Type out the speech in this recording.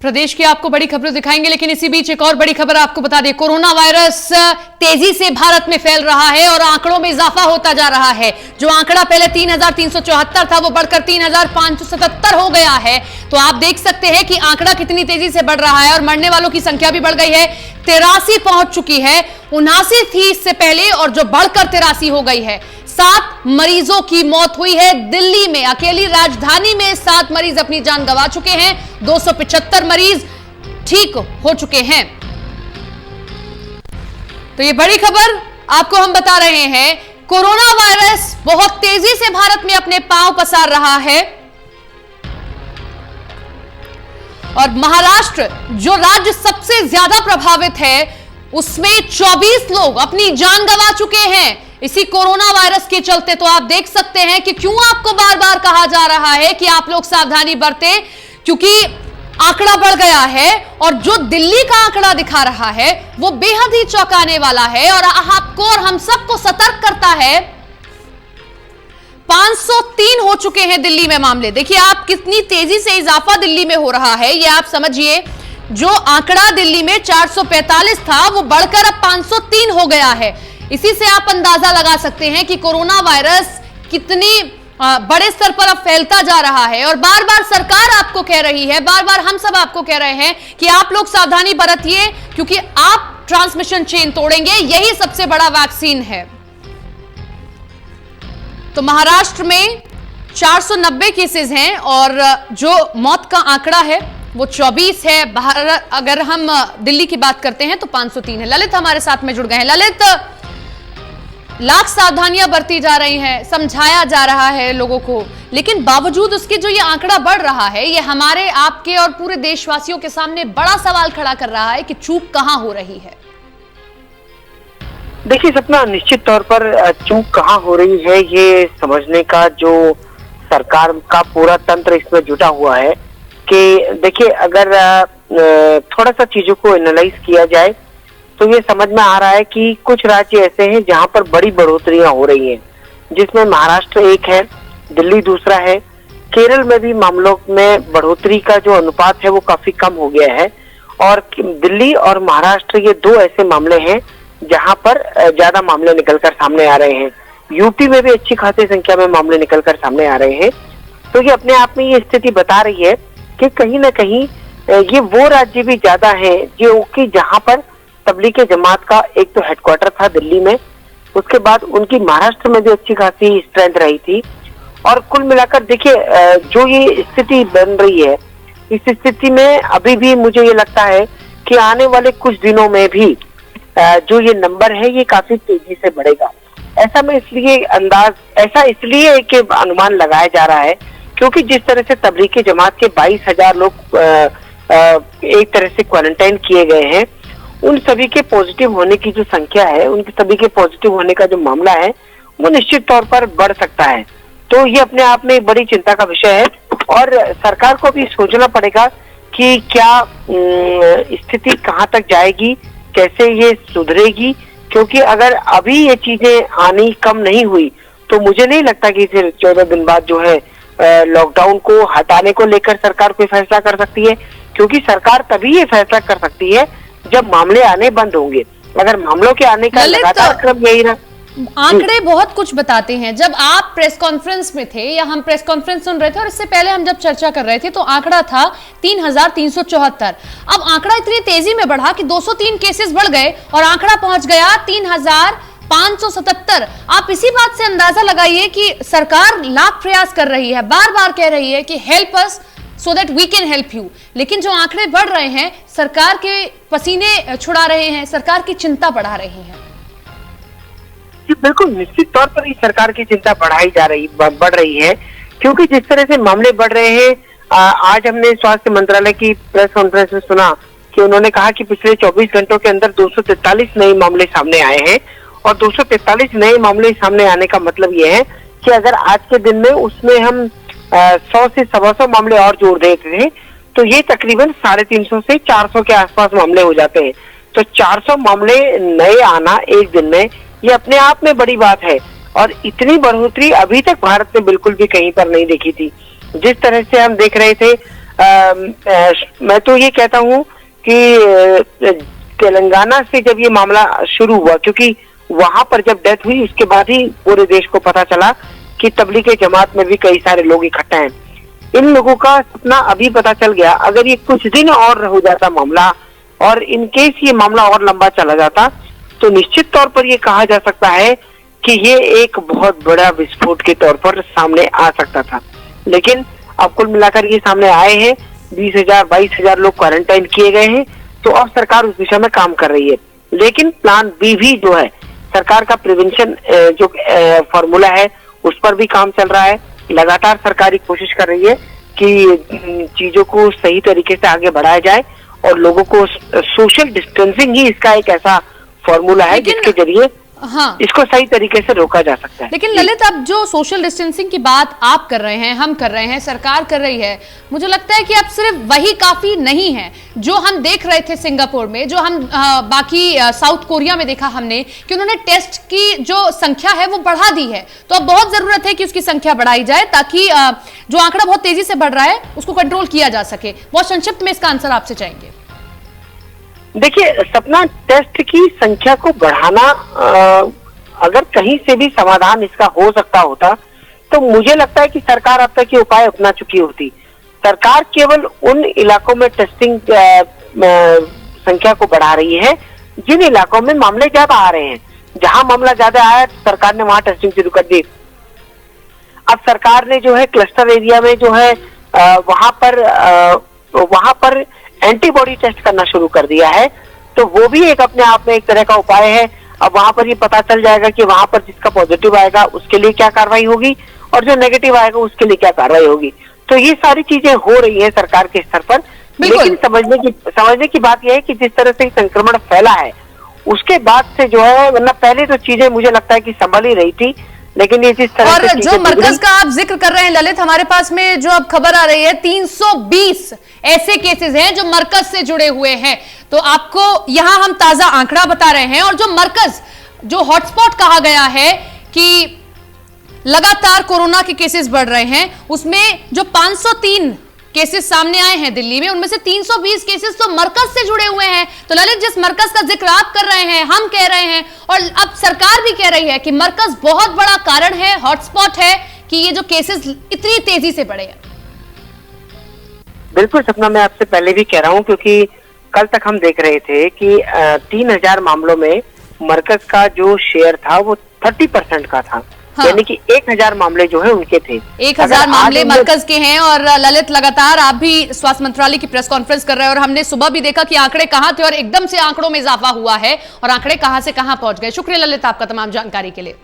प्रदेश की आपको बड़ी खबरें दिखाएंगे, लेकिन इसी बीच एक और बड़ी खबर आपको बता दें। कोरोना वायरस तेजी से भारत में फैल रहा है और आंकड़ों में इजाफा होता जा रहा है। जो आंकड़ा पहले 3,374 था वो बढ़कर 3,577 हो गया है। तो आप देख सकते हैं कि आंकड़ा कितनी तेजी से बढ़ रहा है और मरने वालों की संख्या भी बढ़ गई है, 83 पहुंच चुकी है। 79 थी इससे पहले और जो बढ़कर 83 हो गई है। 7 मरीजों की मौत हुई है दिल्ली में। अकेली राजधानी में 7 मरीज अपनी जान गंवा चुके हैं, 275 मरीज ठीक हो चुके हैं। तो ये बड़ी खबर आपको हम बता रहे हैं। कोरोना वायरस बहुत तेजी से भारत में अपने पांव पसार रहा है और महाराष्ट्र जो राज्य सबसे ज्यादा प्रभावित है उसमें 24 लोग अपनी जान गंवा चुके हैं इसी कोरोना वायरस के चलते। तो आप देख सकते हैं कि क्यों आपको बार बार कहा जा रहा है कि आप लोग सावधानी बरतें, क्योंकि आंकड़ा बढ़ गया है और जो दिल्ली का आंकड़ा दिखा रहा है वो बेहद ही चौंकाने वाला है और आपको और हम सबको सतर्क करता है। 503 हो चुके हैं दिल्ली में मामले। देखिए आप कितनी तेजी से इजाफा दिल्ली में हो रहा है, ये आप समझिए। जो आंकड़ा दिल्ली में 445 था वो बढ़कर अब 503 हो गया है। इसी से आप अंदाजा लगा सकते हैं कि कोरोना वायरस कितनी बड़े स्तर पर अब फैलता जा रहा है। और बार बार सरकार आपको कह रही है, बार बार हम सब आपको कह रहे हैं कि आप लोग सावधानी बरतिए, क्योंकि आप ट्रांसमिशन चेन तोड़ेंगे, यही सबसे बड़ा वैक्सीन है। तो महाराष्ट्र में 490 केसेस हैं और जो मौत का आंकड़ा है वो 24 है। भारत अगर हम दिल्ली की बात करते हैं तो 503 है। ललित हमारे साथ में जुड़ गए हैं। ललित, लाख सावधानियां बरती जा रही हैं, समझाया जा रहा है लोगों को, लेकिन बावजूद उसके जो ये आंकड़ा बढ़ रहा है ये हमारे, आपके और पूरे देशवासियों के सामने बड़ा सवाल खड़ा कर रहा है कि चूक कहां हो रही है। देखिए सपना, निश्चित तौर पर चूक कहां हो रही है ये समझने का जो सरकार का पूरा तंत्र इसमें जुटा हुआ है कि देखिए अगर थोड़ा सा चीजों को एनालाइज किया जाए तो ये समझ में आ रहा है कि कुछ राज्य ऐसे हैं जहां पर बड़ी बढ़ोतरियां हो रही हैं, जिसमें महाराष्ट्र एक है, दिल्ली दूसरा है। केरल में भी मामलों में बढ़ोतरी का जो अनुपात है वो काफी कम हो गया है और दिल्ली और महाराष्ट्र ये दो ऐसे मामले हैं जहां पर ज्यादा मामले निकलकर सामने आ रहे हैं। यूपी में भी अच्छी खासी संख्या में मामले निकलकर सामने आ रहे हैं। तो ये अपने आप में ये स्थिति बता रही है कि कहीं ना कहीं ये वो राज्य भी ज्यादा है जो कि जहां पर तबलीगी जमात का एक तो हेडक्वार्टर था दिल्ली में, उसके बाद उनकी महाराष्ट्र में भी अच्छी खासी स्ट्रेंथ रही थी। और कुल मिलाकर देखिए जो ये स्थिति बन रही है, इस स्थिति में अभी भी मुझे ये लगता है कि आने वाले कुछ दिनों में भी जो ये नंबर है ये काफी तेजी से बढ़ेगा। ऐसा इसलिए एक अनुमान लगाया जा रहा है क्योंकि जिस तरह से तबलीगी जमात के 22,000 लोग एक तरह से क्वारंटाइन किए गए हैं, उन सभी के पॉजिटिव होने की जो संख्या है, उनके सभी के पॉजिटिव होने का जो मामला है वो निश्चित तौर पर बढ़ सकता है। तो ये अपने आप में एक बड़ी चिंता का विषय है और सरकार को भी सोचना पड़ेगा कि क्या स्थिति कहाँ तक जाएगी, कैसे ये सुधरेगी, क्योंकि अगर अभी ये चीजें आनी कम नहीं हुई तो मुझे नहीं लगता कि फिर 14 दिन बाद जो है लॉकडाउन को हटाने को लेकर सरकार कोई फैसला कर सकती है, क्योंकि सरकार तभी ये फैसला कर सकती है जब मामले आने बंद होंगे। अगर मामलों के आने का लगातार क्रम यही रहा। आंकड़े बहुत कुछ बताते हैं। जब आप प्रेस कॉन्फ्रेंस में थे या हम प्रेस कॉन्फ्रेंस सुन रहे थे और इससे पहले हम जब चर्चा कर रहे थे तो आंकड़ा था 3,374। अब आंकड़ा इतनी तेजी में बढ़ा कि 203 केसेस बढ़ गए और आंकड़ा पहुंच गया 3,577। आप इसी बात से अंदाजा लगाइए कि सरकार लाख प्रयास कर रही है, बार बार कह रही है कि help us so that we can help you, लेकिन जो आंकड़े बढ़ रहे हैं सरकार के पसीने छुड़ा रहे हैं, सरकार की चिंता बढ़ा रही है। जी बिल्कुल, निश्चित तौर पर सरकार की चिंता बढ़ रही है क्योंकि जिस तरह से मामले बढ़ रहे हैं, आज हमने स्वास्थ्य मंत्रालय की प्रेस कॉन्फ्रेंस में सुना कि उन्होंने कहा कि पिछले 24 घंटों के अंदर 243 नए मामले सामने आए हैं और 243 नए मामले सामने आने का मतलब ये है कि अगर आज के दिन में उसमें हम 100 से 125 मामले और जोड़ देते हैं तो ये तकरीबन 350 से 400 के आसपास मामले हो जाते हैं। तो 400 मामले नए आना एक दिन में ये अपने आप में बड़ी बात है और इतनी बढ़ोतरी अभी तक भारत ने बिल्कुल भी कहीं पर नहीं देखी थी। जिस तरह से हम देख रहे थे मैं तो ये कहता हूँ कि तेलंगाना से जब ये मामला शुरू हुआ, क्योंकि वहां पर जब डेथ हुई उसके बाद ही पूरे देश को पता चला कि तबलीगी जमात में भी कई सारे लोग इकट्ठा हैं। इन लोगों का सपना अभी पता चल गया। अगर ये कुछ दिन और हो जाता मामला, और इन केस ये मामला और लंबा चला जाता, तो निश्चित तौर पर ये कहा जा सकता है कि ये एक बहुत बड़ा विस्फोट के तौर पर सामने आ सकता था। लेकिन अब कुल मिलाकर ये सामने आए हैं, 20,000-22,000 लोग क्वारंटाइन किए गए हैं, तो अब सरकार उस दिशा में काम कर रही है। लेकिन प्लान बी भी जो है, सरकार का प्रिवेंशन जो फॉर्मूला है उस पर भी काम चल रहा है। लगातार सरकारी कोशिश कर रही है कि चीजों को सही तरीके से आगे बढ़ाया जाए, और लोगों को सोशल डिस्टेंसिंग ही इसका एक ऐसा फॉर्मूला है जिसके जरिए हाँ, इसको सही तरीके से रोका जा सकता है। लेकिन ललित, अब जो सोशल डिस्टेंसिंग की बात आप कर रहे हैं, हम कर रहे हैं, सरकार कर रही है, मुझे लगता है कि अब सिर्फ वही काफी नहीं है। जो हम देख रहे थे सिंगापुर में, जो हम बाकी साउथ कोरिया में देखा हमने कि उन्होंने टेस्ट की जो संख्या है वो बढ़ा दी है। तो अब बहुत जरूरत है कि उसकी संख्या बढ़ाई जाए, ताकि जो आंकड़ा बहुत तेजी से बढ़ रहा है उसको कंट्रोल किया जा सके। बहुत संक्षिप्त में इसका आंसर आपसे चाहेंगे। देखिए सपना, टेस्ट की संख्या को बढ़ाना अगर कहीं से भी समाधान इसका हो सकता होता, तो मुझे लगता है कि सरकार अब तक ये उपाय अपना चुकी होती। सरकार केवल उन इलाकों में टेस्टिंग संख्या को बढ़ा रही है जिन इलाकों में मामले ज्यादा आ रहे हैं। जहां मामला ज्यादा आया सरकार ने वहां टेस्टिंग शुरू कर दी। अब सरकार ने जो है क्लस्टर एरिया में जो है वहां पर एंटीबॉडी टेस्ट करना शुरू कर दिया है। तो वो भी एक अपने आप में एक तरह का उपाय है। अब वहां पर ये पता चल जाएगा कि वहां पर जिसका पॉजिटिव आएगा उसके लिए क्या कार्रवाई होगी, और जो नेगेटिव आएगा उसके लिए क्या कार्रवाई होगी। तो ये सारी चीजें हो रही है सरकार के स्तर पर। लेकिन समझने की बात यह है कि जिस तरह से संक्रमण फैला है उसके बाद से जो है, वरना पहले तो चीजें मुझे लगता है कि संभल ही रही थी, लेकिन ये जिस तरह और जो मरकज का आप जिक्र कर रहे हैं ललित, हमारे पास में जो अब खबर आ रही है 320 ऐसे केसेस हैं जो मरकज से जुड़े हुए हैं। तो आपको यहां हम ताजा आंकड़ा बता रहे हैं। और जो मरकज, जो हॉटस्पॉट कहा गया है कि लगातार कोरोना के केसेस बढ़ रहे हैं, उसमें जो 503 केसेस सामने आए हैं दिल्ली में, उनमें से 320 केसेस तो मरकज से जुड़े हुए हैं। तो ललित, जिस मरकज का जिक्र आप कर रहे हैं, हम कह रहे हैं, और अब सरकार भी कह रही है कि मरकज बहुत बड़ा कारण है, हॉटस्पॉट है कि ये जो केसेस इतनी तेजी से बढ़े हैं। बिल्कुल सपना, मैं आपसे पहले भी कह रहा हूं, क्योंकि कल तक हम देख रहे थे कि 3000 मामलों में मरकज का जो शेयर था वो 30% का था। हाँ। यानी कि 1000 मामले जो है उनके थे। 1000 मामले मरकज के हैं। और ललित, लगातार आप भी स्वास्थ्य मंत्रालय की प्रेस कॉन्फ्रेंस कर रहे हैं, और हमने सुबह भी देखा कि आंकड़े कहां थे और एकदम से आंकड़ों में इजाफा हुआ है, और आंकड़े कहां से कहां पहुंच गए। शुक्रिया ललित आपका तमाम जानकारी के लिए।